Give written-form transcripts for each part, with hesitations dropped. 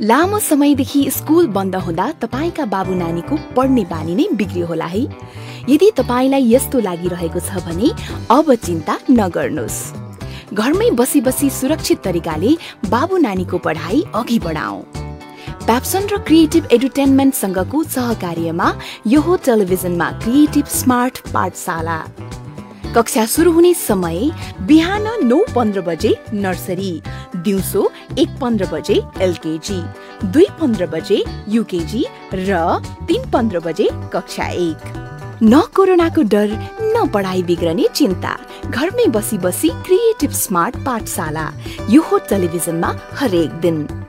लामो समयदेखि स्कुल बन्द हुँदा तपाईका बाबु नानीको पढ्ने बानी नै बिग्रियो होला है। यदि तपाईलाई यस्तो लागिरहेको छ भने अब चिन्ता नगर्नुस्। घरमै बसी बसी सुरक्षित तरिकाले बाबु नानीको पढाइ अघि बढाऊ। प्याप्सन र क्रिएटिभ एडुटेनमेन्ट सँगको सहकार्यमा यो हो टेलिभिजनमा क्रिएटिभ स्मार्ट पाठशाला। कक्षा सुरु हुने समय बिहान 9:15 बजे नर्सरी, दिउँसो 1:15 बजे एलकेजी, 2:15 बजे युकेजी र 3:15 बजे कक्षा 1। न कोरोनाको डर न पढाइ बिग्रने चिन्ता। घरमै बसी बसी क्रिएटिभ स्मार्ट पाठशाला। यो हो टेलिभिजनमा हरेक दिन।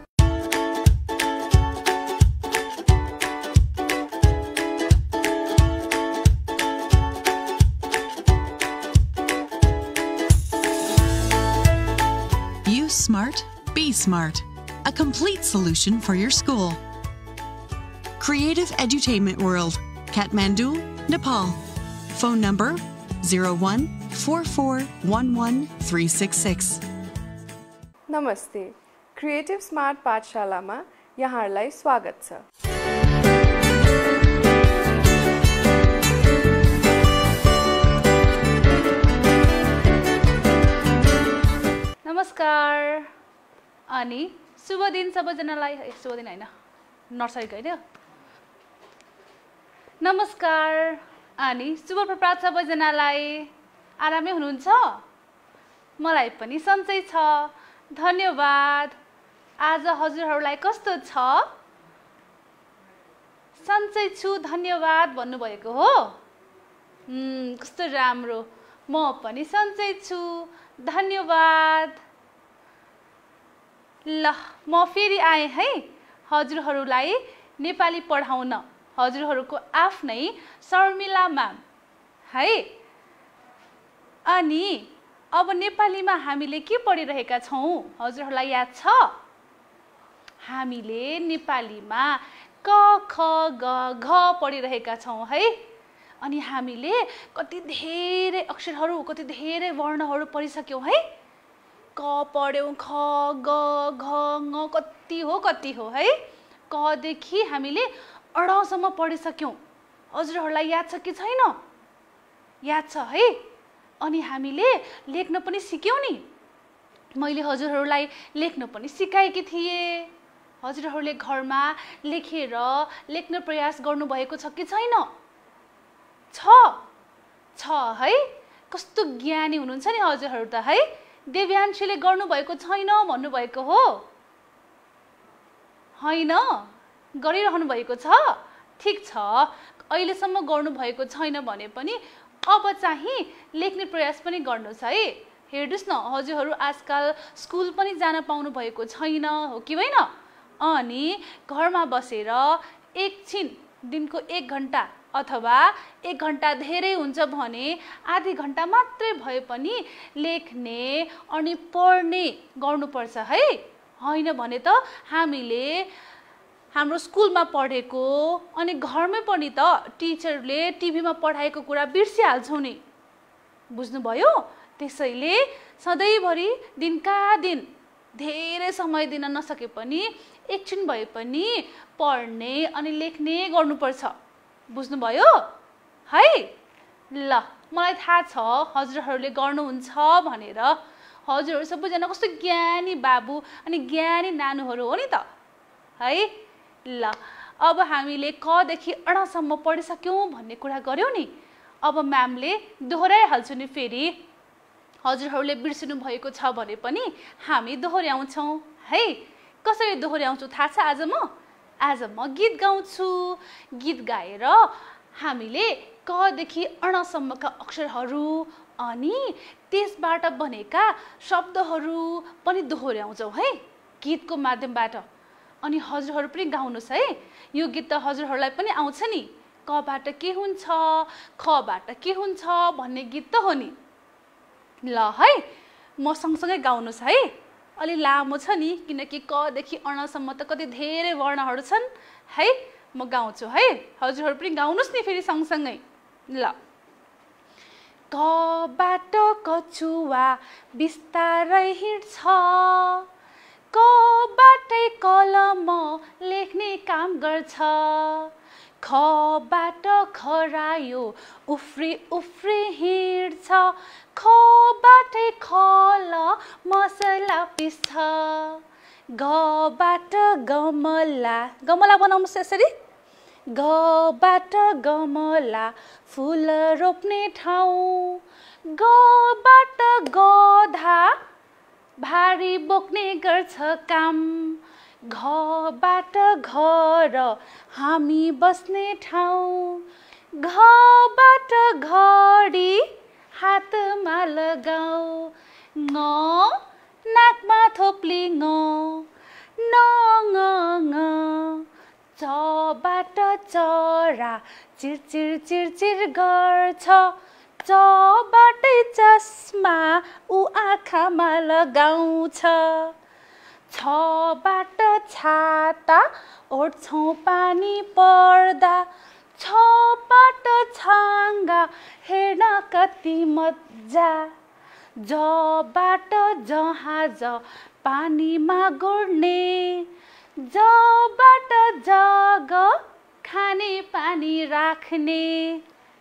Smart, be smart. A complete solution for your school. Creative Edutainment World, Kathmandu, Nepal. Phone number 0144111366. नमस्ते, क्रिएटिभ स्मार्ट पाठशालामा यहाँहरूलाई स्वागत छ। नमस्कार अनि शुभ दिन सबैजनालाई। शुभ दिन हैन, नर्सरीको हैन। नमस्कार अनि शुभ प्रभात सबैजनालाई। आरामै हुनुहुन्छ? मलाई पनि सन्चै छ, धन्यवाद। आज हजुरहरूलाई कस्तो छ? सन्चै छु धन्यवाद भन्नुभएको हो। कस्तो राम्रो। म पनि सन्चै छु धन्यवाद। ल, म फेरि आएँ है हजुरहरूलाई नेपाली पढाउन। हजुरहरूको आफ्नै शर्मिला म्याम है। अनि अब नेपालीमा हामीले के पढिरहेका छौँ हजुरहरूलाई याद छ? हामीले नेपालीमा क ख ग घ पढिरहेका छौँ है। अनि हामीले कति धेरै अक्षरहरू, कति धेरै वर्णहरू पढिसक्यौँ है। क पढ्यौँ, ख ग घ ङ कति हो है। क देखि हामीले अणसम्म पढिसक्यौँ। हजुरहरूलाई याद छ कि छैन? याद छ है। अनि हामीले लेख्न पनि सिक्यौँ नि। मैले हजुरहरूलाई लेख्न पनि सिकाएकी थिएँ। हजुरहरूले घरमा लेखेर लेख्न प्रयास गर्नुभएको छ कि छैन? छ है। कस्तो ज्ञानी हुनुहुन्छ नि हजुरहरू त है। देव्यान्शीले गर्नुभएको छैन भन्नुभएको हो हैन? गरिरहनु भएको छ? ठिक छ, अहिलेसम्म गर्नुभएको छैन भने पनि अब चाहिँ लेख्ने प्रयास पनि गर्नुहोस् है। हेर्नुहोस् न, हजुरहरू आजकल स्कुल पनि जान पाउनु भएको छैन हो कि होइन? अनि घरमा बसेर एकछिन दिनको 1 घन्टा अथवा 1 घन्टा धेरै हुन्छ भने आधी घन्टा मात्रै भए पनि लेख्ने अनि पढ्ने गर्नुपर्छ है। हैन भने त हामीले हाम्रो स्कुलमा पढेको अनि घरमै पनि त टिचरले टिभीमा पढाएको कुरा बिर्सिहाल्छौँ नि। बुझ्नुभयो? त्यसैले सधैँभरि दिनका दिन धेरै समय दिन नसके पनि एकछिन भए पनि पढ्ने अनि लेख्ने गर्नुपर्छ। बुझ्नुभयो है? ल, मलाई थाहा छ हजुरहरूले गर्नुहुन्छ भनेर। हजुरहरू सबैजना कस्तो ज्ञानी बाबु अनि ज्ञानी नानुहरू हो नि त है। ल, अब हामीले क देखि अणसम्म पढिसक्यौँ भन्ने कुरा गर्यौँ नि। अब म्यामले दोहोऱ्याइहाल्छु नि फेरि। हजुरहरूले बिर्सिनु भएको छ भने पनि हामी दोहोऱ्याउँछौँ है। कसरी दोहोऱ्याउँछु थाहा छ? आज म गीत गाउँछु। गीत गाएर हामीले क देखि अणसम्मका अक्षरहरू अनि त्यसबाट बनेका शब्दहरू पनि दोहोऱ्याउँछौँ है गीतको माध्यमबाट। अनि हजुरहरू पनि गाउनुहोस् है। यो गीत त हजुरहरूलाई पनि आउँछ नि। कबाट के हुन्छ, खबाट के हुन्छ भन्ने गीत त हो नि। ल है, म सँगसँगै गाउनुहोस् है। अलि लामो छ नि, किनकि क देखि अणसम्म त कति धेरै वर्णहरू छन् है। म गाउँछु है, हजुरहरू पनि गाउनुहोस् नि फेरि सँगसँगै। ल, कबाट कछुवा बिस्तारै हिँड्छ, कबाटै कलम लेख्ने काम गर्छ खबाट खरायो उफ्री उफ्री हिँड्छ खबाटै खल मसला पिस्छ गबाट गमला गमला बनाउनुहोस् यसरी गबाट गमला फुल रोप्ने ठाउँ गबाट गधा भारी बोक्ने गर्छ काम घबाट घर हामी बस्ने ठाउँ घबाट घडी हातमा लगाऊ ङ नाकमा थोप्ली ङ न चबाट चरा चिरचिर चिरचिर गर्छ चबाटै चस्मा ऊ आँखामा लगाउँछ छबाट छाता ओढ्छौँ पानी पर्दा छबाट छाङ्गा हेर्न कति मजा जबाट जहाज पानीमा गुड्ने जबाट जग खाने पानी राख्ने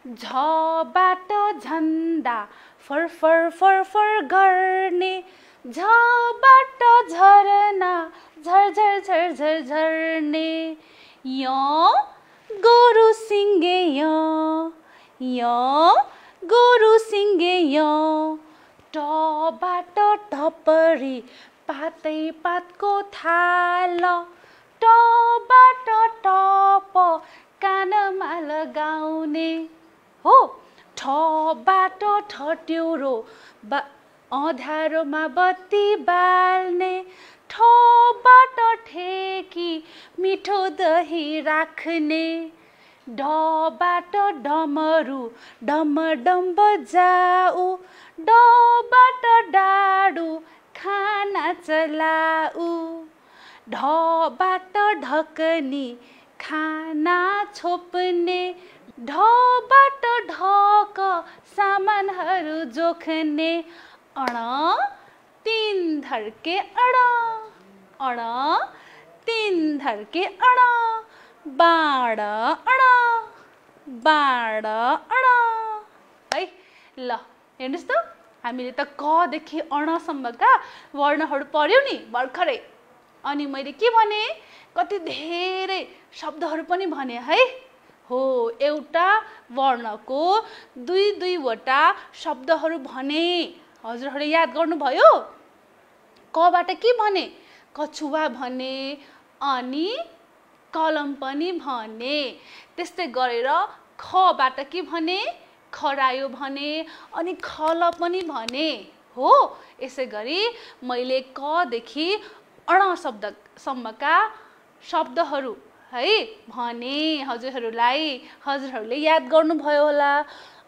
झबाट झन्डा फरफर फरफर गर्ने झबाट झरना झरझर झरझर झर्ने य गोरु सिङ्गे य गोरु सिङ्गे य टबाट टपरी पातै पातको थाल टबाट टप कानमा लगाउने हो ठबाट ठट्यौरो अँध्यारोमा बत्ती बाल्ने ठबाट ठेकी मिठो दही राख्ने डबाट डमरु डम डम बजाऊ डबाट डाडु खाना चलाऊ ढबाट ढकनी खाना छोप्ने ढबाट ढक सामानहरू जोख्ने अण तीन धर्के अण तीन धर्के अण बाण है ल हेर्नुहोस् त हामीले त क देखि अणसम्मका वर्णहरू पढ्यौँ नि भर्खरै अनि मैले के भने कति धेरै शब्दहरू पनि भने है हो एउटा वर्णको दुई दुईवटा शब्दहरू भने हजुरहरूले याद गर्नुभयो कबाट के भने कछुवा भने अनि कलम पनि भने त्यस्तै गरेर खबाट के भने खरायो भने अनि खल पनि भने हो यसै गरी मैले क देखि अण शब्दसम्मका शब्दहरू है भने हजुरहरूले याद गर्नुभयो होला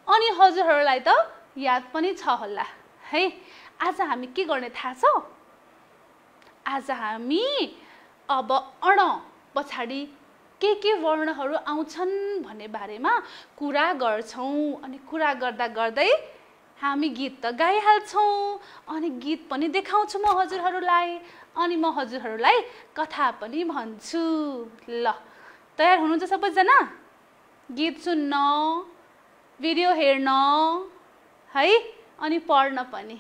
अनि हजुरहरूलाई त याद पनि छ होला है आज हामी के गर्ने थाहा छ आज हामी अब अण पछाडि के वर्णहरू आउँछन् भन्ने बारेमा कुरा गर्छौं अनि कुरा गर्दा गर्दै हामी गीत त गाइहाल्छौं अनि गीत पनि देखाउँछु म हजुरहरूलाई अनि म हजुरहरूलाई कथा पनि भन्छु ल तयार हुनुहुन्छ सबैजना गीत सुन्न भिडियो हेर्न है अनि पढ्न पनि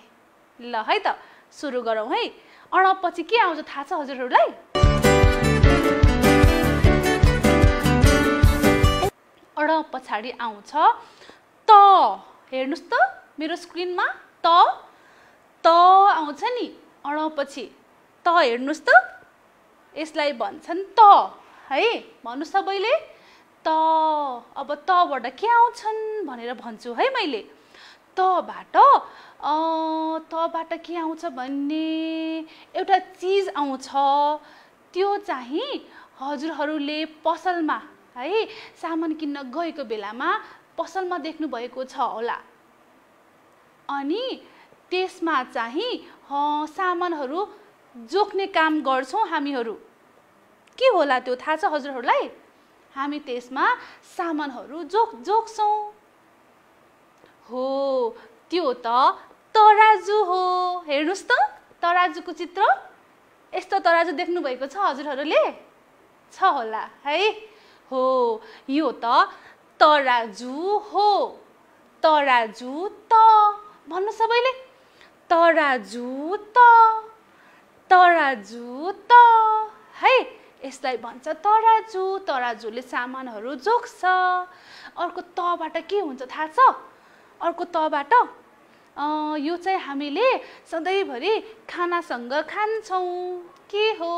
ल है त सुरु गरौँ है अण पछि के आउँछ थाहा छ हजुरहरूलाई अण पछाडि आउँछ त हेर्नुस् त मेरो स्क्रिनमा त आउँछ नि अण पछि त हेर्नुस् त यसलाई भन्छन् त है भन्नुस् सबैले त अब तबाट के आउँछन् भनेर भन्छु है मैले तबाट के आउँछ भन्ने एउटा चीज आउँछ त्यो चाहिँ हजुरहरूले पसलमा है सामान किन्न गएको बेलामा पसलमा देख्नु भएको छ होला अनि त्यसमा चाहिँ सामानहरू जोख्ने काम गर्छौं हामीहरू के होला त्यो थाहा छ हजुरहरूलाई हामी त्यसमा सामानहरू जोख्छौं हो त्यो त तराजु हो हेर्नुस् त तराजुको चित्र यस्तो तराजु देख्नु भएको छ हजुरहरूले? छ होला है। हो, यो त तराजु हो। तराजु त भन्नु सबैले। तराजु त, तराजु त है, यसलाई भन्छ तराजु। तराजुले सामानहरू जोख्छ। अर्को तबाट के हुन्छ थाहा छ? अर्को तबाट यो चाहिँ हामीले सधैँभरि खानासँग खान्छौँ। के हो?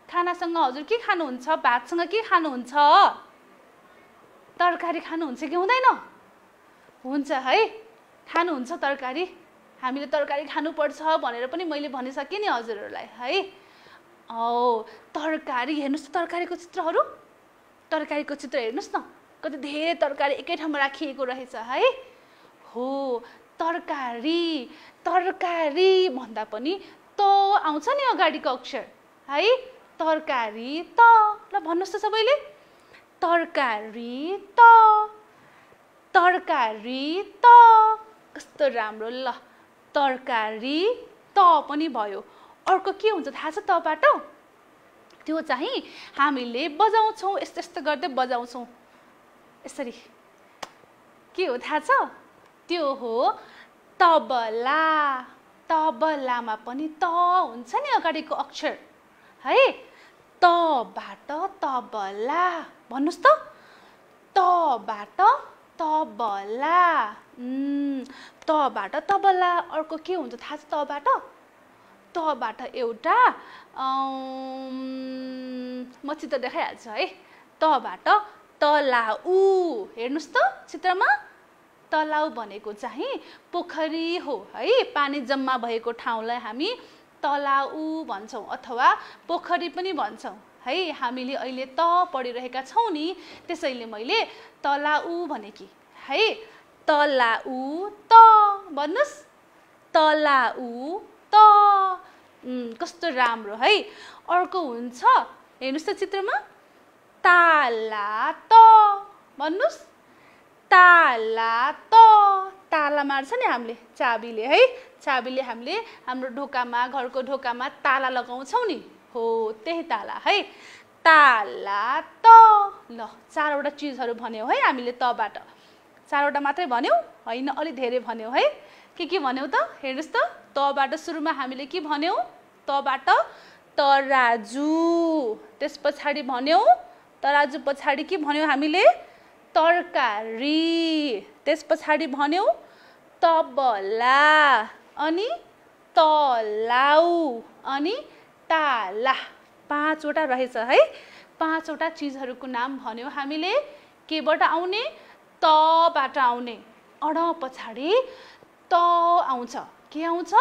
खानासँग हजुर के खानुहुन्छ? भातसँग के खानुहुन्छ? तरकारी खानुहुन्छ कि हुँदैन? हुन्छ है, खानुहुन्छ तरकारी। हामीले तरकारी खानुपर्छ भनेर पनि मैले भनिसकेँ नि हजुरहरूलाई है। तरकारी हेर्नुहोस् त, तरकारीको चित्रहरू, तरकारीको चित्र हेर्नुहोस् न, कति धेरै तरकारी एकै ठाउँमा राखिएको रहेछ है। हो, तरकारी, तरकारी भन्दा पनि त आउँछ नि अगाडिको अक्षर है। तरकारी त, ल भन्नुहोस् त सबैले। तरकारी त, तरकारी त, कस्तो राम्रो। ल, तरकारी त पनि भयो। अर्को के हुन्छ थाहा छ तबाट? त्यो चाहिँ हामीले बजाउँछौँ, यस्तो यस्तो गर्दै बजाउँछौँ यसरी। के हो थाहा छ? त्यो हो तबला। तबलामा पनि त हुन्छ नि अगाडिको अक्षर है। तबाट तबला भन्नुहोस् त। तबाट तबला। तबाट तबला। अर्को के हुन्छ थाहा छ तबाट? तबाट एउटा म चित्र देखाइहाल्छु है। तबाट तलाउ। हेर्नुहोस् त चित्रमा, तलाउ भनेको चाहिँ पोखरी हो है। पानी जम्मा भएको ठाउँलाई हामी तलाउ भन्छौँ अथवा पोखरी पनि भन्छौँ है। हामीले अहिले त पढिरहेका छौँ नि, त्यसैले मैले तलाउ भनेकी है। तलाउ त भन्नुहोस्। तलाउ त, कस्तो राम्रो है। अर्को हुन्छ हेर्नुहोस् त चित्रमा, ताला त भन्नुहोस्। ताला त, ताला मार्छ नि हामीले चाबीले है। चाबीले हामीले हाम्रो ढोकामा, घरको ढोकामा ताला लगाउँछौँ नि, हो त्यही ताला है। ताला त। ल, चारवटा चिजहरू भन्यौँ है हामीले तबाट। चारवटा मात्रै भन्यौँ होइन, अलि धेरै भन्यौँ है। के भन्यौँ त? हेर्नुहोस् त, तबाट सुरुमा हामीले के भन्यौँ? तबाट तराजु। त्यस पछाडि भन्यौँ, तराजु पछाडि के भन्यौँ हामीले? तरकारी। त्यस पछाडि भन्यौँ तबला, अनि तलाउ, अनि ताला। 5वटा रहेछ है। 5वटा चिजहरूको नाम भन्यौँ हामीले। केबाट आउने? तबाट आउने। अड पछाडि त आउँछ। के आउँछ?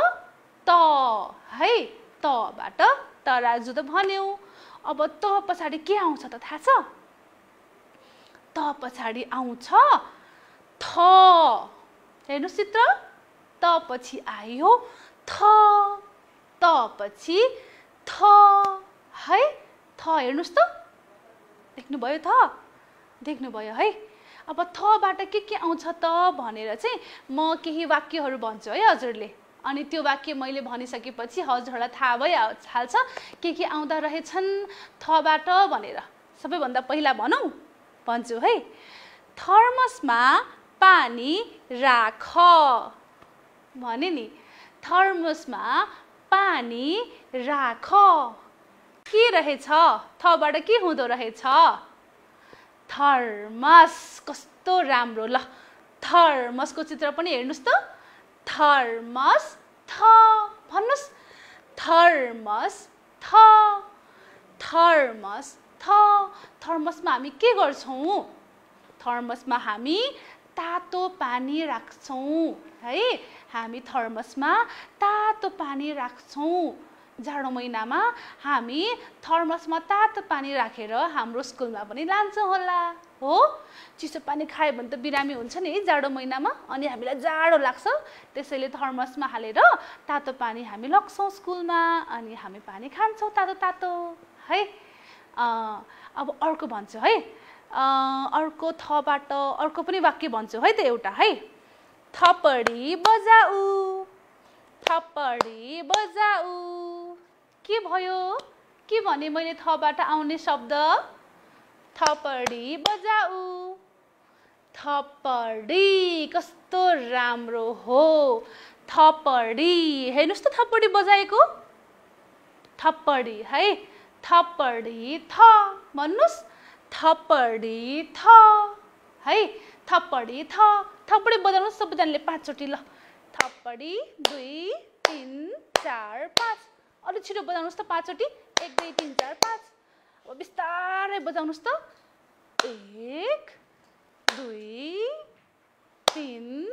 त है। तबाट तराजु त भन्यौँ। अब त पछाडि के आउँछ त थाहा छ? त पछाडि आउँछ थ। हेर्नुहोस् चित्र, त पछि आयो थ। त पछि थ है। थ हेर्नुहोस् त, देख्नुभयो त? देख्नुभयो है। अब थबाट के आउँछ त भनेर चाहिँ म केही वाक्यहरू भन्छु है हजुरले। अनि त्यो वाक्य मैले भनिसकेपछि हजुरहरूलाई थाहा भइहाल्छ के आउँदा रहेछन् थबाट भनेर। सबैभन्दा पहिला भन्छु है। थर्मसमा पानी राख भने नि। थर्मसमा पानी राख के रहेछ? थबाट के हुँदो रहेछ? थर्मस। कस्तो राम्रो। ल, थर्मसको चित्र पनि हेर्नुहोस् त। थर्मस थ भन्नुहोस्। थर्मस थ। थर्मस थ। थर्मसमा हामी के गर्छौँ? थर्मसमा हामी तातो पानी राख्छौँ है। हामी थर्मसमा तातो पानी राख्छौँ। जाडो महिनामा हामी थर्मसमा तातो पानी राखेर हाम्रो स्कुलमा पनि लान्छौँ होला हो। चिसो पानी खायो भने त बिरामी हुन्छ नि है जाडो महिनामा, अनि हामीलाई जाडो लाग्छ। त्यसैले थर्मसमा हालेर तातो पानी हामी लग्छौँ स्कुलमा, अनि हामी पानी खान्छौँ तातो तातो है। अब अर्को भन्छु है। अर्को थबाट अर्को पनि वाक्य भन्छु है त एउटा है। थपडी बजाऊ। थपडी बजाऊ के भयो? के भने मैले थबाट आउने शब्द? थपडी बजाऊ। थपडी कस्तो राम्रो हो। थपडी हेर्नुस् त थपडी बजाएको। थपडी है थपडी थ भन्नुस् थपडी थ है थपडी थ थपडी बजाउनुस् सबैजनाले 5 चोटि ल। थपडी 2 3 4 5 अलि छिटो बजाउनुस् त 5 चोटि 1 2 3 4 5 अब बिस्तारै बजाउनुस् त 1 2 3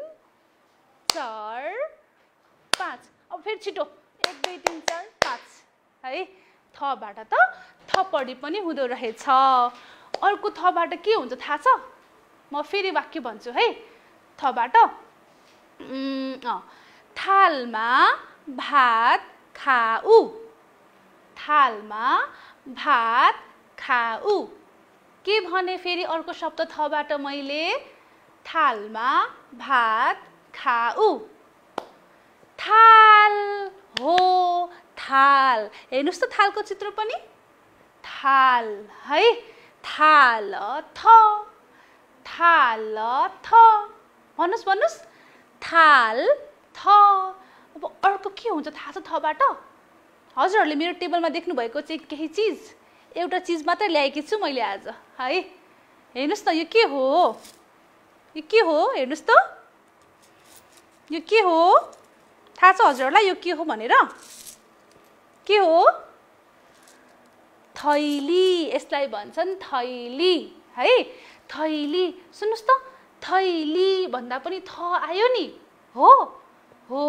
4 5 अब फेरि छिटो 1 2 3 4 5 है थबाट त थपडी पनि हुँदो रहेछ। अर्को थबाट के हुन्छ थाहा छ? म फेरि वाक्य भन्छु है। थबाट थालमा भात खाऊ। थालमा भात खाऊ। के भने फेरि अर्को शब्द थबाट मैले? थालमा भात खाऊ। थाल हो थाल हेर्नुस् त थालको चित्र पनि। थाल है थाल थ थाल थ भन्नुस् भन्नुस् थाल थ। अब अर्को के हुन्छ थाहा छ थबाट? हजुरहरूले मेरो टेबलमा देख्नु भएको चाहिँ केही चिज एउटा चिज मात्रै ल्याएकी छु मैले आज है। हेर्नुस् त यो के हो? यो के हो हेर्नुस् त यो के हो? थाहा छ हजुरहरूलाई यो के हो भनेर? के हो? थैली। यसलाई भन्छन् थैली है थैली। सुन्नुस् त थैली भन्दा पनि थ आयो नि। हो हो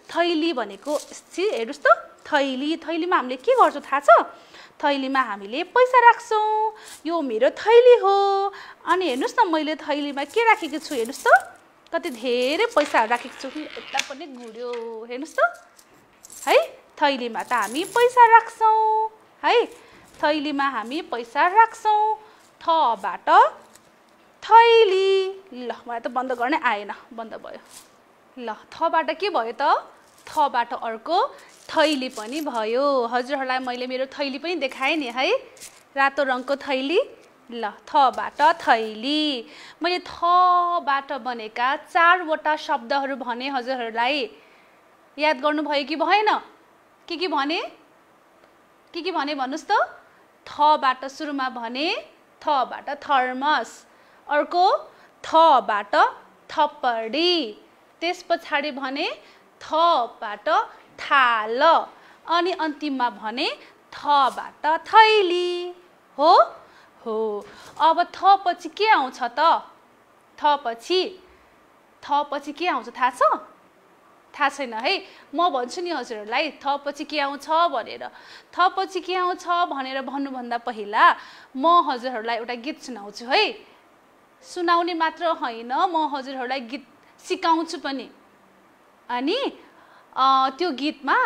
थैली भनेको हेर्नुस् त थैली। थैलीमा हामीले के गर्छौँ थाहा छ? थैलीमा हामीले पैसा राख्छौँ। यो मेरो थैली हो। अनि हेर्नुस् न मैले थैलीमा के राखेको छु हेर्नुस् त कति धेरै पैसाहरू राखेको छु। यता पनि गुड्यो हेर्नुस् त है थैलीमा त हामी पैसा राख्छौँ है थैलीमा हामी पैसा राख्छौँ। थबाट थैली। ल मलाई त बन्द गर्ने आएन बन्द भयो। ल थबाट के भयो त? थबाट अर्को थैली पनि भयो। हजुरहरूलाई मैले मेरो थैली पनि देखाएँ नि है रातो रङको थैली। ल थबाट थैली। मैले थबाट बनेका 4 वटा शब्दहरू भने हजुरहरूलाई याद गर्नुभयो कि भएन? के भने? के भने भन्नुस् त? थबाट सुरुमा भने थबाट थर्मस। अर्को थबाट थपडी। त्यस पछाडि भने थबाट थाल। अनि अन्तिममा भने थबाट थैली। हो हो अब थ पछि के आउँछ त? थ पछि के आउँछ थाहा छ? थाहा छैन है। म भन्छु नि हजुरहरूलाई थ पछि के आउँछ भनेर। थ पछि के आउँछ भनेर भन्नुभन्दा पहिला म हजुरहरूलाई एउटा गीत सुनाउँछु है। सुनाउने मात्र होइन म हजुरहरूलाई गीत सिकाउँछु पनि। अनि त्यो गीतमा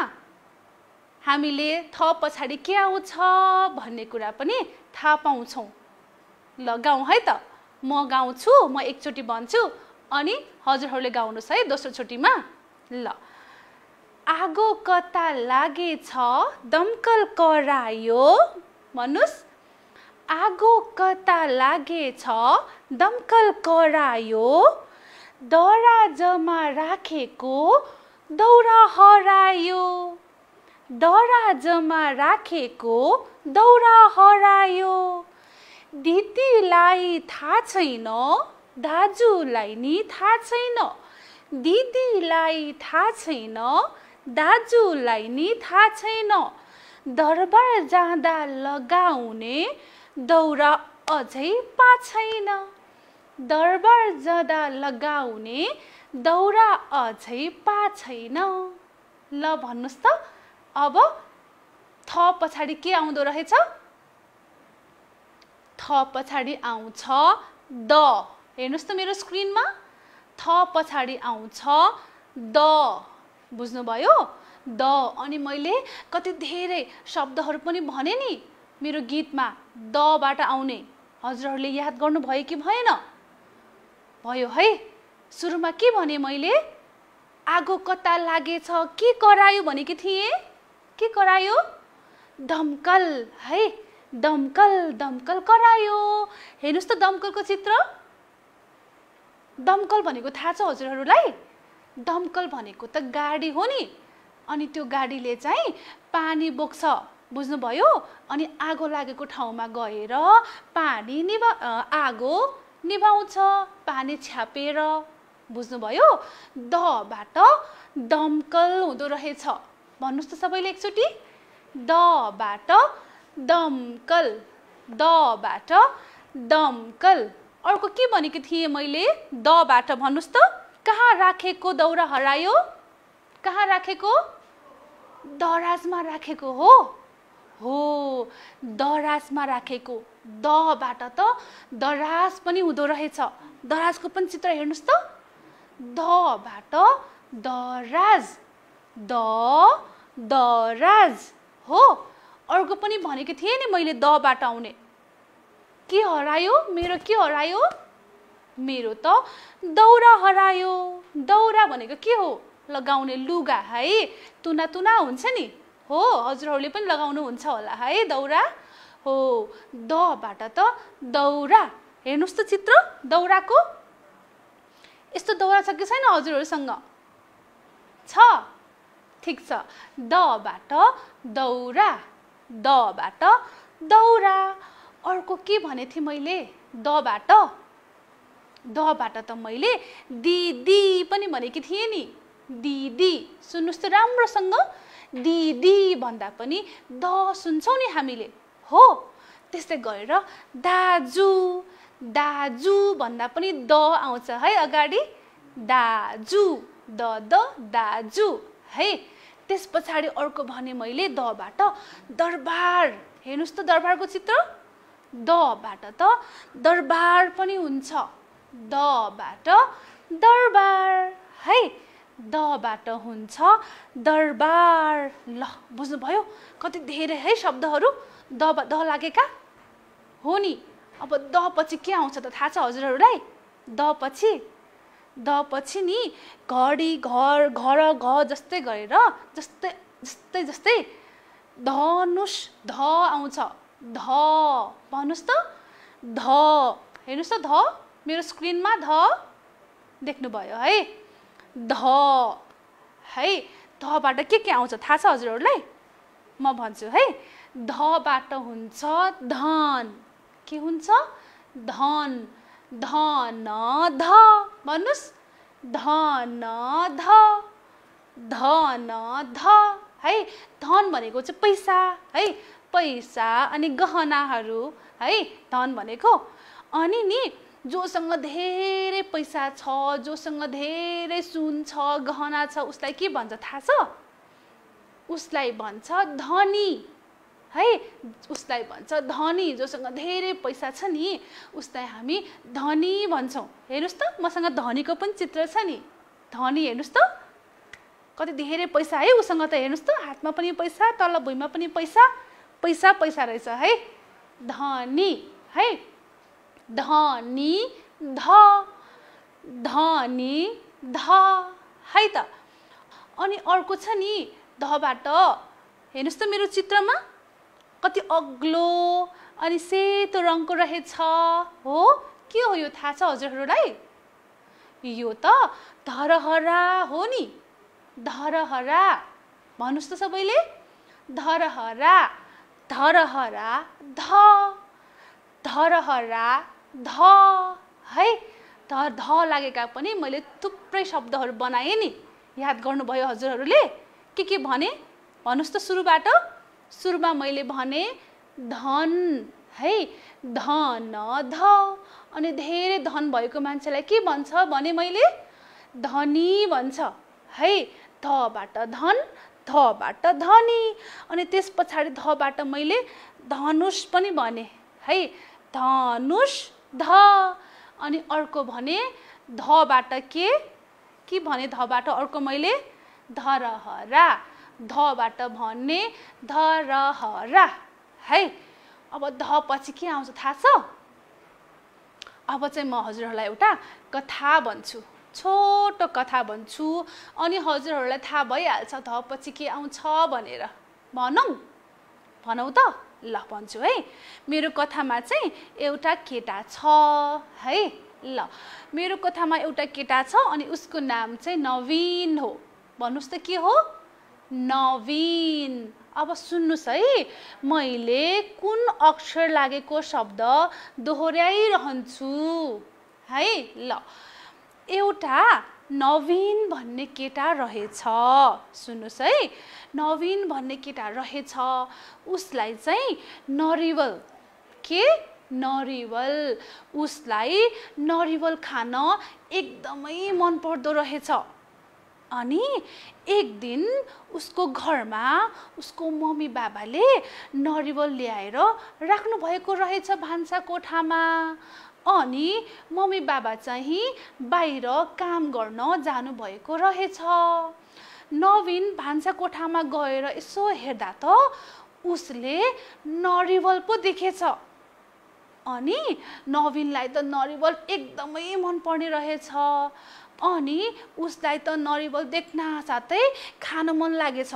हामीले थ पछाडि के आउँछ भन्ने कुरा पनि थाहा पाउँछौँ। ल गाउँ है त। म गाउँछु म एकचोटि भन्छु अनि हजुरहरूले गाउनुहोस् है दोस्रो चोटिमा। ल आगो कता लागेछ दमकल करायो भन्नुस्। आगो कता लागेछ दमकल करायो दराजमा राखेको दौरा हरायो। दराजमा राखेको दौरा हरायो। दिदीलाई थाहा छैन दाजुलाई नि थाहा छैन। दिदीलाई थाहा छैन दाजुलाई नि थाहा छैन। दरबार जाँदा लगाउने दौरा अझै पाछैन। दरबार जाँदा लगाउने दौरा अझै पाछैन। ल भन्नुस् त अब थ पछाडि के आउँदो रहेछ? थ पछाडि आउँछ द। हेर्नुस् त मेरो स्क्रिनमा थ पछाडि आउँछ द। बुझ्नुभयो? द। अनि मैले कति धेरै शब्दहरू पनि भने नि मेरो गीतमा दबाट आउने। हजुरहरूले याद गर्नुभयो कि भएन? भयो है। सुरुमा के भने मैले? आगो कता लागेछ के करायो भनेकी थिएँ? के करायो? दमकल है दमकल दमकल करायो हेर्नुस् त दमकलको चित्र दमकल भनेको थाहा छ हजुरहरूलाई दमकल भनेको त गाडी हो नि अनि त्यो गाडीले चाहिँ पानी बोक्छ बुझ्नुभयो अनि आगो लागेको ठाउँमा गएर पानी आगो निभाउँछ पानी छ्यापेर बुझ्नुभयो दबाट दमकल हुँदो रहेछ भन्नुस् त सबैले एकचोटि दबाट दमकल दबाट दमकल अर्को के भनेको थिएँ मैले दबाट भन्नुस् त कहाँ राखेको दौरा हरायो कहाँ राखेको दराजमा राखेको हो दराजमा राखेको दबाट त दराज पनि हुँदो रहेछ दराजको पनि चित्र हेर्नुस् त दबाट दराज दराज हो अर्को पनि भनेको थिएँ नि मैले दबाट आउने के हरायो मेरो के हरायो मेरो त दौरा हरायो दौरा भनेको के हो लगाउने लुगा है तुना तुना हुन्छ नि हो हजुरहरूले पनि लगाउनु हुन्छ होला है दौरा हो दबाट त दौरा हेर्नुस् त चित्र दौराको यस्तो दौरा छ कि छैन हजुरहरूसँग छ ठीक छ दबाट दौरा दबाट दौरा अर्को के भने थिएँ मैले दबाट त मैले दिदी पनि भनेकी थिएँ नि दिदी सुन्नुस् त राम्रोसँग दिदी भन्दा पनि द सुन्छौँ नि हामीले हो त्यस्तै गरेर दाजु दाजु भन्दा पनि द आउँछ है अगाडि दाजु दाजु है त्यस पछाडि अर्को भने मैले दबाट दरबार हेर्नुस् त दरबारको चित्र दबाट त दरबार पनि हुन्छ दबाट दरबार है दबाट हुन्छ दरबार ल बुझ्नुभयो कति धेरै है शब्दहरू द लागेका हो नि अब द पछि के आउँछ त थाहा छ हजुरहरूलाई द पछि नि घडी घर घर घ जस्तै गरेर जस्तै धनुष ध आउँछ ध भन्नुस् त ध हेर्नुस् त ध मेरो स्क्रिनमा ध देख्नुभयो है ध है धबाट के आउँछ थाहा छ हजुरहरूलाई म भन्छु है धबाट हुन्छ धन के हुन्छ धन धन ध भन्नुस् धन ध है धन भनेको चाहिँ पैसा है पैसा अनि गहनाहरू है धन भनेको अनि नि जोसँग धेरै पैसा छ जोसँग धेरै सुन छ गहना छ उसलाई के भन्छ थाहा छ उसलाई भन्छ धनी है उसलाई भन्छ धनी जोसँग धेरै पैसा छ नि उसलाई हामी धनी भन्छौँ हेर्नुस् त मसँग धनीको पनि चित्र छ नि धनी हेर्नुस् त कति धेरै पैसा है उसँग त हेर्नुस् त हातमा पनि पैसा तल भुइँमा पनि पैसा रहेछ है धनी है धनी ध है त अनि अर्को छ नि धबाट हेर्नुस् त मेरो चित्रमा कति अग्लो अनि सेतो रङको रहेछ हो के हो यो थाहा छ हजुरहरूलाई यो त धरहरा हो नि धरहरा भन्नुस् त सबैले धरहरा धरहरा ध धरहरा ध है ध लागेका पनि मैले थुप्रै शब्दहरू बनाएँ नि याद गर्नुभयो हजुरहरूले के भने भन्नुस् त सुरुमा मैले भने धन है धन ध अनि धेरै धन भएको मान्छेलाई के भन्छ भने मैले धनी भन्छ है धबाट धन धबाट धनी अनि त्यस पछाडि धबाट मैले धनुष पनि भने है धनुष ध अनि अर्को भने धबाट के भने धबाट अर्को मैले धरहरा धबाट भन्ने धरहरा है अब ध पछि के आउँछ थाहा छ अब चाहिँ म हजुरहरूलाई एउटा कथा भन्छु छोटो कथा भन्छु अनि हजुरहरूलाई थाहा भइहाल्छ ध पछि के आउँछ भनेर भनौँ भनौ त? ल भन्छु है। मेरो कथामा चाहिँ एउटा केटा छ है। ल मेरो कथामा एउटा केटा छ अनि उसको नाम चाहिँ नवीन हो। भन्नुस् त के हो? नवीन। अब सुन्नुस् है, मैले कुन अक्षर लागेको शब्द दोहोर्याइरहन्छु है। ल एउटा नवीन भन्ने केटा रहेछ। सुन्नुस् है, नवीन भन्ने केटा रहेछ। उसलाई चाहिँ नरिवल, के नरिवल, उसलाई नरिवल खान एकदमै मन पर्दो रहेछ। अनि एक दिन उसको घरमा उसको मम्मी बाबाले नरिवल ल्याएर राख्नु भएको रहेछ भान्सा कोठामा। अनि मम्मी बाबा चाहिँ बाहिर काम गर्न जानु भएको रहेछ। नवीन भान्सा कोठामा गएर यसो हेर्दा त उसले नरिवल पो देखेछ। अनि नवीनलाई त नरिवल एकदमै मन पर्ने रहेछ। अनि उसलाई त नरिवल देख्न साथै खान मन लागेछ।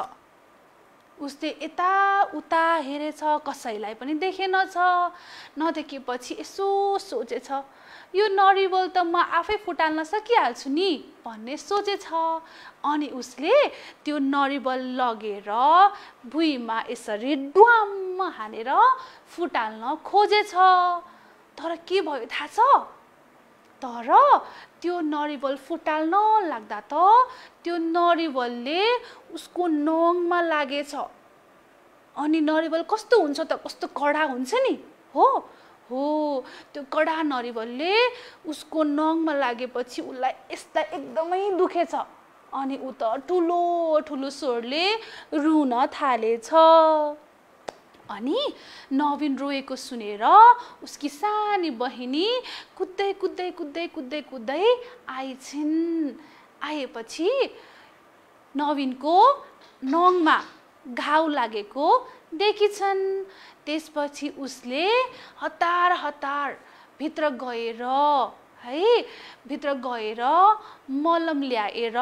उसले यताउता हेरेछ, कसैलाई पनि देखेनछ। नदेखेपछि यसो सोचेछ, यो नरिवल त म आफै फुटाल्न सकिहाल्छु नि भन्ने सोचेछ। अनि उसले त्यो नरिवल लगेर भुइँमा यसरी ड्वाम हानेर फुटाल्न खोजेछ। तर के भयो थाहा छ? तर त्यो नरिवल फुटाल्न लाग्दा त त्यो नरिवलले उसको नङमा लागेछ। अनि नरिवल कस्तो हुन्छ त? कस्तो कडा हुन्छ नि। हो त्यो कडा नरिवलले उसको नङमा लागेपछि उसलाई एकदमै दुखेछ। अनि ऊ त ठुलो ठुलो स्वरले रुन थालेछ। अनि नवीन रोएको सुनेर उसकी सानी बहिनी कुद्दै कुद्दै कुद्दै कुद्दै कुद्दै आइछिन्। आएपछि नवीनको नङमा घाउ लागेको देखिछन्। त्यसपछि उसले हतार हतार भित्र गएर मलम ल्याएर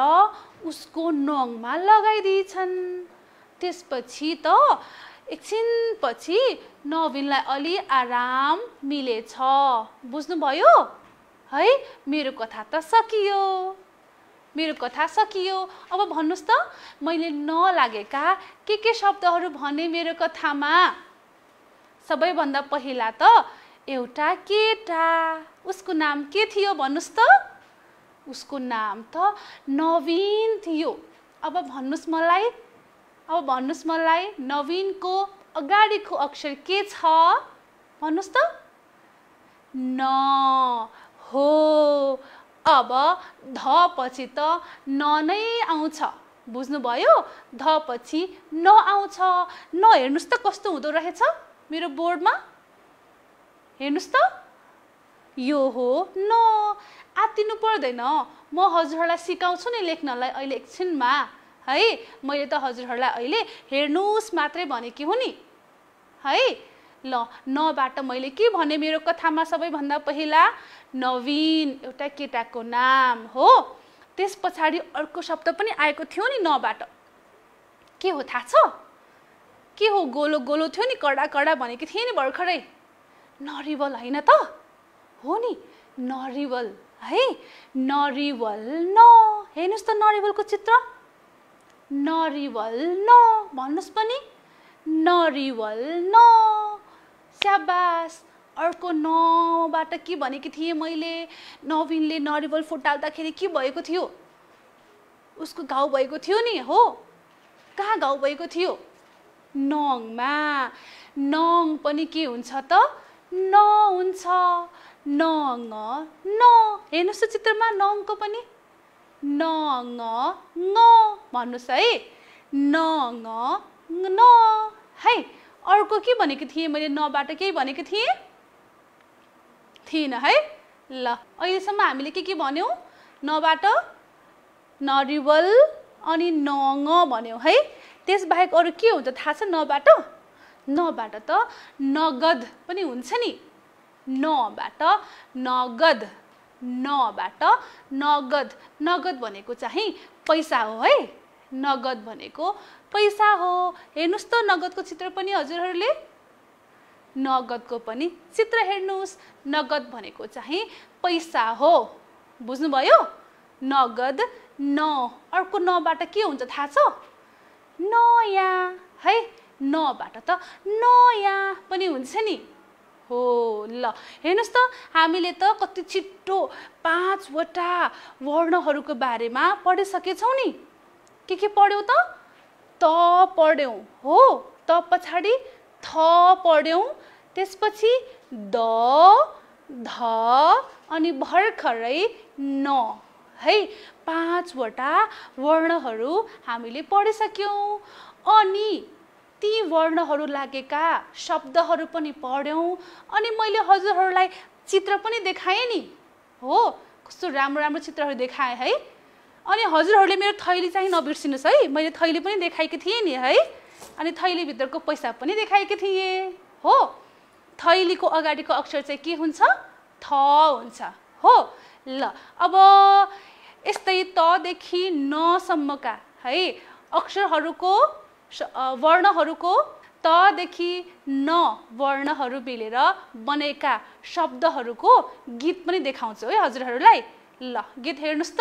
उसको नङमा लगाइदिन्छन्। त्यसपछि त एकछिनपछि नवीनलाई अलि आराम मिलेछ। बुझ्नुभयो है? मेरो कथा त सकियो। अब भन्नुस् त, मैले नलागेका के शब्दहरू भने मेरो कथामा? सबैभन्दा पहिला त एउटा केटा, उसको नाम के थियो भन्नुस् त? उसको नाम त नवीन थियो। अब भन्नुस् मलाई नवीनको अगाडिको अक्षर के छ? भन्नुस् त? न हो। अब ध पछि त न नै आउँछ। बुझ्नुभयो? ध पछि न आउँछ। न हेर्नुस् त कस्तो हुँदो रहेछ मेरो बोर्डमा। हेर्नुस् त, यो हो न। आत्तिनु पर्दैन, म हजुरहरूलाई सिकाउँछु नि लेख्नलाई अहिले एकछिनमा है। मैले त हजुरहरूलाई अहिले हेर्नुस् मात्रै भनेकी हुँ नि है। ल नबाट मैले के भने मेरो कथामा? सबैभन्दा पहिला नवीन एउटा केटाको नाम हो। त्यस पछाडि अर्को शब्द पनि आएको थियो नि नबाट। के हो थाहा छ? के हो? गोलो गोलो थियो नि, कडा कडा भनेको थिएँ नि भर्खरै। नरिवल होइन त? हो नि, नरिवल है। नरिवल न। हेर्नुस् त नरिवलको चित्र। नरिवल न भन्नुस् पनि। नरिवल न। स्याबास। अर्को नबाट के भनेकी थिएँ मैले? नवीनले नरिवल फुटाल्दाखेरि के भएको थियो? उसको घाउ भएको थियो नि। हो, कहाँ घाउ भएको थियो? नङमा। नङ पनि के हुन्छ त? न हुन्छ। नङ न। हेर्नुस् त चित्रमा नङको पनि। नङ ङ भन्नुस् है। नङ न है। अर्को के भनेको थिएँ मैले? नबाट केही भनेको थिइनँ है। ल अहिलेसम्म हामीले के भन्यौँ? नबाट नरिवल अनि नङ भन्यौँ है। त्यसबाहेक अरू के हुन्छ थाहा छ नबाट? नबाट त नगद पनि हुन्छ नि। नबाट नगद। नबाट नगद। नगद भनेको चाहिँ पैसा हो है। नगद भनेको पैसा हो। हेर्नुस् त नगदको चित्र पनि हजुरहरूले नगदको पनि चित्र हेर्नुस्। नगद भनेको चाहिँ पैसा हो। बुझ्नुभयो? नगद न अर्को नबाट के हुन्छ थाहा छ? नयाँ है। नबाट त नयाँ पनि हुन्छ नि। हो ल हेर्नुस् त हामीले त कति छिट्टो 5 वटा वर्णहरूको बारेमा पढिसकेछौँ नि। के पढ्यौँ त? त पढ्यौँ हो। त पछाडि थ पढ्यौँ, त्यसपछि द ध अनि भर्खरै न है। 5 वटा वर्णहरू हामीले पढिसक्यौँ। अनि ती वर्णहरू लागेका शब्दहरू पनि पढ्यौँ। अनि मैले हजुरहरूलाई चित्र पनि देखाएँ नि। हो कस्तो राम्रो राम्रो चित्रहरू देखाएँ है। अनि हजुरहरूले मेरो थैली चाहिँ नबिर्सिनुहोस् है। मैले थैली पनि देखाएकी थिएँ नि है। अनि थैलीभित्रको पैसा पनि देखाएकी थिएँ हो। थैलीको अगाडिको अक्षर चाहिँ के हुन्छ? थ हुन्छ हो। ल अब यस्तै तदेखि नसम्मका है अक्षरहरूको वर्णहरूको तदेखि न वर्णहरू मिलेर बनेका शब्दहरूको गीत पनि देखाउँछु है हजुरहरूलाई। ल गीत हेर्नुस् त।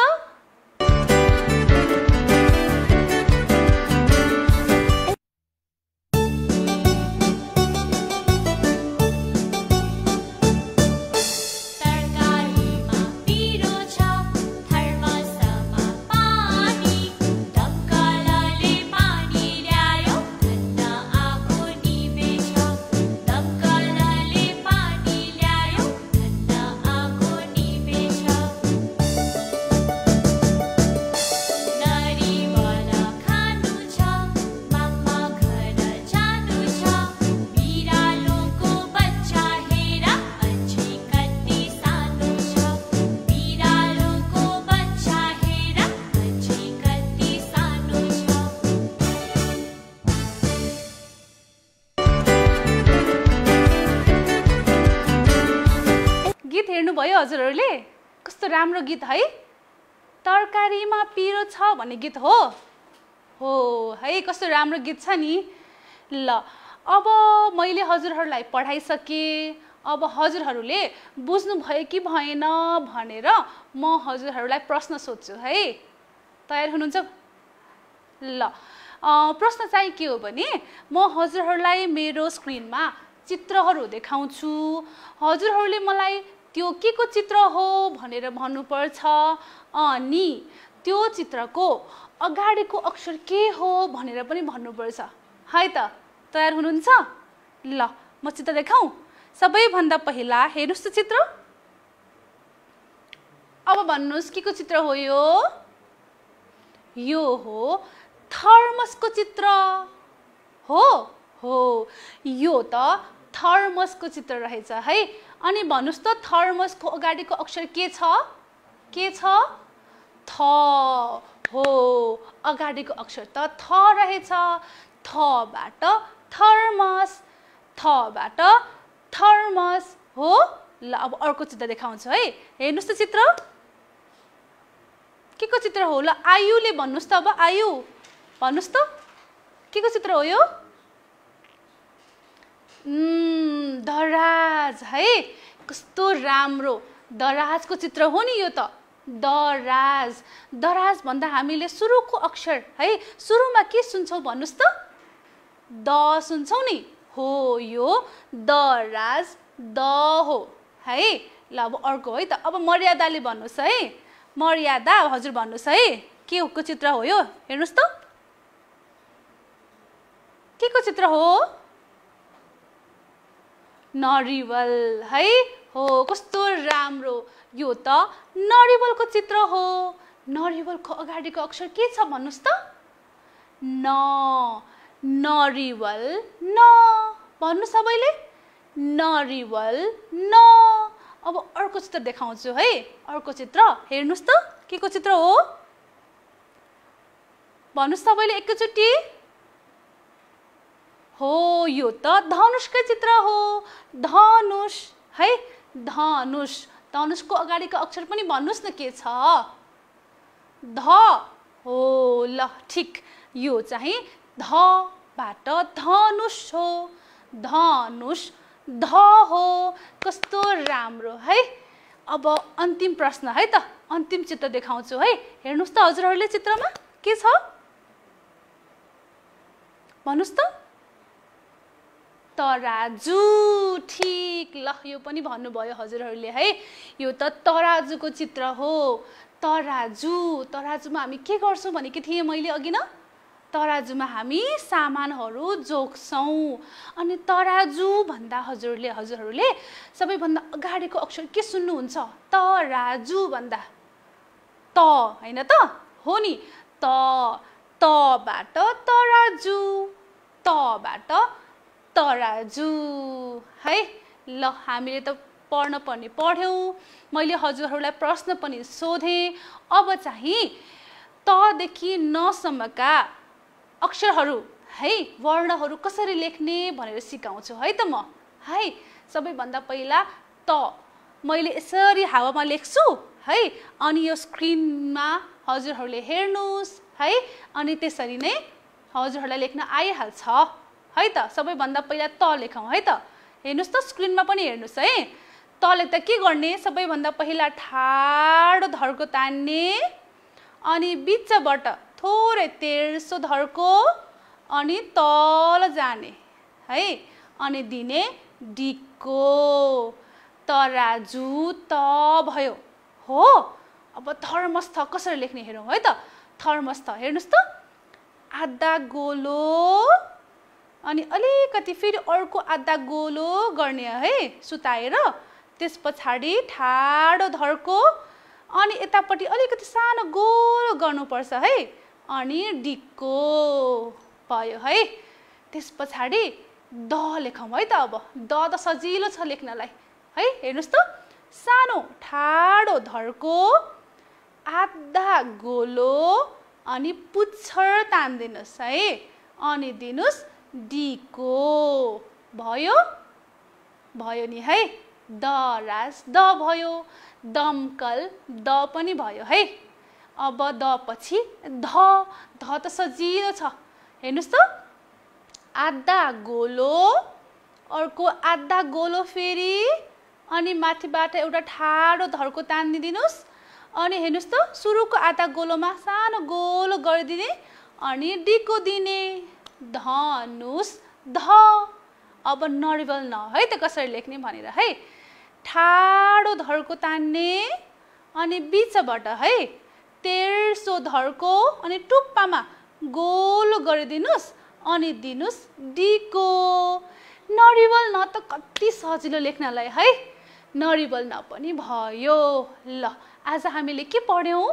हेर्नुभयो हजुरहरूले? कस्तो राम्रो गीत है। तरकारीमा पिरो छ भन्ने गीत हो। हो है कस्तो राम्रो गीत छ नि। ल अब मैले हजुरहरूलाई पढाइसकेँ। अब हजुरहरूले बुझ्नुभयो कि भएन भनेर म हजुरहरूलाई प्रश्न सोध्छु है। तयार हुनुहुन्छ? ल प्रश्न चाहिँ के हो भने म हजुरहरूलाई मेरो स्क्रिनमा चित्रहरू देखाउँछु। हजुरहरूले मलाई त्यो के को चित्र हो भनेर भन्नुपर्छ। अनि त्यो चित्रको अगाडिको अक्षर के हो भनेर पनि भन्नुपर्छ है त। तयार हुनुहुन्छ? ल म चित्र देखाऊँ। सबैभन्दा पहिला हेर्नुस् त चित्र। अब भन्नुस् के को चित्र हो यो? यो हो थर्मसको चित्र हो। हो यो त थर्मसको चित्र रहेछ है। अनि भन्नुस् त थर्मसको अगाडिको अक्षर के छ? के छ? थ हो। अगाडिको अक्षर त थ रहेछ। थबाट थर्मस। थबाट थर्मस हो। ल अब अर्को चित्र देखाउँछु है। हेर्नुस् त चित्र। के को चित्र हो? ल आयुले भन्नुस् त। अब आयु भन्नुस् त के को चित्र हो यो? दराज है। कस्तो राम्रो दराजको चित्र हो नि यो त। दराज। दराज भन्दा हामीले सुरुको अक्षर है सुरुमा के सुन्छौँ भन्नुस् त? द सुन्छौँ नि। हो यो दराज द हो है। ल अब अर्को है त। अब मर्यादाले भन्नुस् है। मर्यादा हजुर भन्नुस् है। के को चित्र हो यो? हेर्नुस् त। के को चित्र हो? नरिवल है। हो कस्तो राम्रो। यो त नरिवलको चित्र हो। नरिवलको अगाडिको अक्षर के छ भन्नुस् त? न। नरिवल न भन्नु सबैले। नरिवल न। अब अर्को चित्र देखाउँछु है। अर्को चित्र हेर्नुस् त। के को चित्र हो भन्नुस् सबैले एकैचोटि। हो यो त धनुषकै चित्र हो। धनुष है। धनुष। धनुषको अगाडिको अक्षर पनि भन्नुस् न के छ? ध हो। ल ठिक। यो चाहिँ धबाट धनुष हो, धनुष ध हो। कस्तो राम्रो है। अब अन्तिम प्रश्न है त, अन्तिम चित्र देखाउँछु है। हेर्नुस् त हजुरहरूले चित्रमा के छ भन्नुस् त। तराजु। ठीक, ल यो पनि भन्नुभयो हजुरहरूले है। यो त तराजुको चित्र हो। तराजु, तराजुमा हामी के गर्छौँ भनेकी थिएँ मैले अघि न। तराजुमा हामी सामानहरू जोख्छौँ। अनि तराजु भन्दा हजुरहरूले सबैभन्दा अगाडिको अक्षर के सुन्नुहुन्छ? तराजु भन्दा त हैन त? हो नि, त, तबाट तराजु, तबाट तराजु है। ल हामीले त पढ्न पनि पढ्यौँ, मैले हजुरहरूलाई प्रश्न पनि सोधेँ। अब चाहिँ तदेखि नसम्मका अक्षरहरू है, वर्णहरू कसरी लेख्ने भनेर सिकाउँछु है त म है। सबैभन्दा पहिला त मैले यसरी हावामा लेख्छु है, अनि यो स्क्रिनमा हजुरहरूले हेर्नुहोस् है, अनि त्यसरी नै हजुरहरूलाई लेख्न आइहाल्छ है त। सबैभन्दा पहिला त लेखौँ है त। हेर्नुहोस् त स्क्रिनमा पनि हेर्नुहोस् है। त लेख्दा के गर्ने? सबैभन्दा पहिला ठाडो धर्को तान्ने, अनि बिचबाट थोरै तेर्सो धर्को, अनि तल जाने है, अनि दिने डिक्को। तराजु त भयो हो। अब थर्मस्थ कसरी लेख्ने हेरौँ है त। थर्मस्थ हेर्नुहोस् त, आधा गोलो, अनि अलिकति फेरि अर्को आधा गोलो गर्ने है सुताएर, त्यस पछाडि ठाडो धर्को, अनि यतापट्टि अलिकति सानो गोलो गर्नुपर्छ है, अनि डिक्को भयो है। त्यस पछाडि द लेखौँ है त। अब द त सजिलो छ लेख्नलाई है। हेर्नुहोस् त, सानो ठाडो धर्को, आधा गोलो, अनि पुच्छर तान्दिनुहोस् है, अनि दिनुहोस् डिको। भयो भयो नि है। दराज द भयो, दमकल द पनि भयो है। अब द पछि ध, ध त सजिलो छ। हेर्नुहोस् त, आधा गोलो, अर्को आधा गोलो फेरि, अनि माथिबाट एउटा ठाडो धर्को तानिदिनुहोस्, अनि हेर्नुहोस् त सुरुको आधा गोलोमा सानो गोलो गरिदिने, अनि डिको दिने। धनुष ध। अब नरिवल न है त कसरी लेख्ने भनेर है। ठाडो धर्को तान्ने, अनि बिचबाट है तेर्सो धर्को, अनि टुप्पामा गोलो गरिदिनुहोस्, अनि दिनुहोस् डिको। नरिवल न त कति सजिलो लेख्नलाई है। नरिवल न पनि भयो। ल आज हामीले के पढ्यौँ?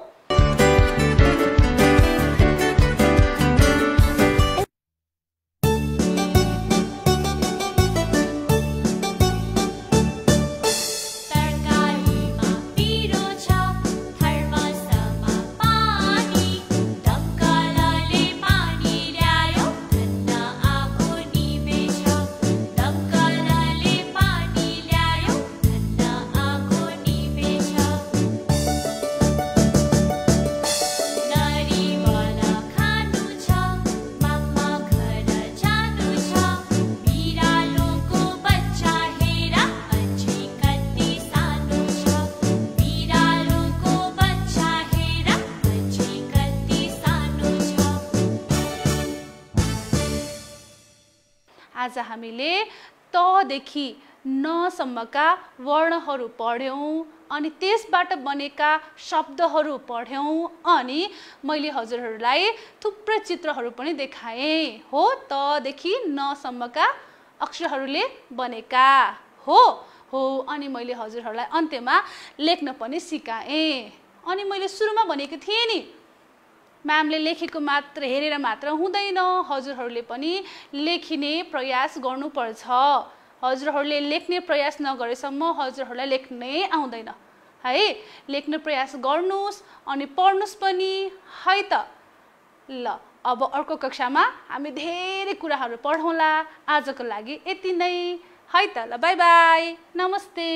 आज हामीले तदेखि नसम्मका वर्णहरू पढ्यौँ, अनि त्यसबाट बनेका शब्दहरू पढ्यौँ, अनि मैले हजुरहरूलाई थुप्रै चित्रहरू पनि देखाएँ हो। तदेखि नसम्मका अक्षरहरूले बनेका हो। अनि मैले हजुरहरूलाई अन्त्यमा लेख्न पनि सिकाएँ। अनि मैले सुरुमा भनेको थिएँ नि, म्यामले लेखेको मात्र हेरेर मात्र हुँदैन, हजुरहरूले पनि लेखिने प्रयास गर्नुपर्छ। हजुरहरूले लेख्ने प्रयास नगरेसम्म हजुरहरूलाई लेख्नै आउँदैन है। लेख्ने प्रयास गर्नुहोस्, अनि पढ्नुहोस् पनि है त। ल अब अर्को कक्षामा हामी धेरै कुराहरू पढौँला। आजको लागि यति नै है त। ल बाई बाई, नमस्ते।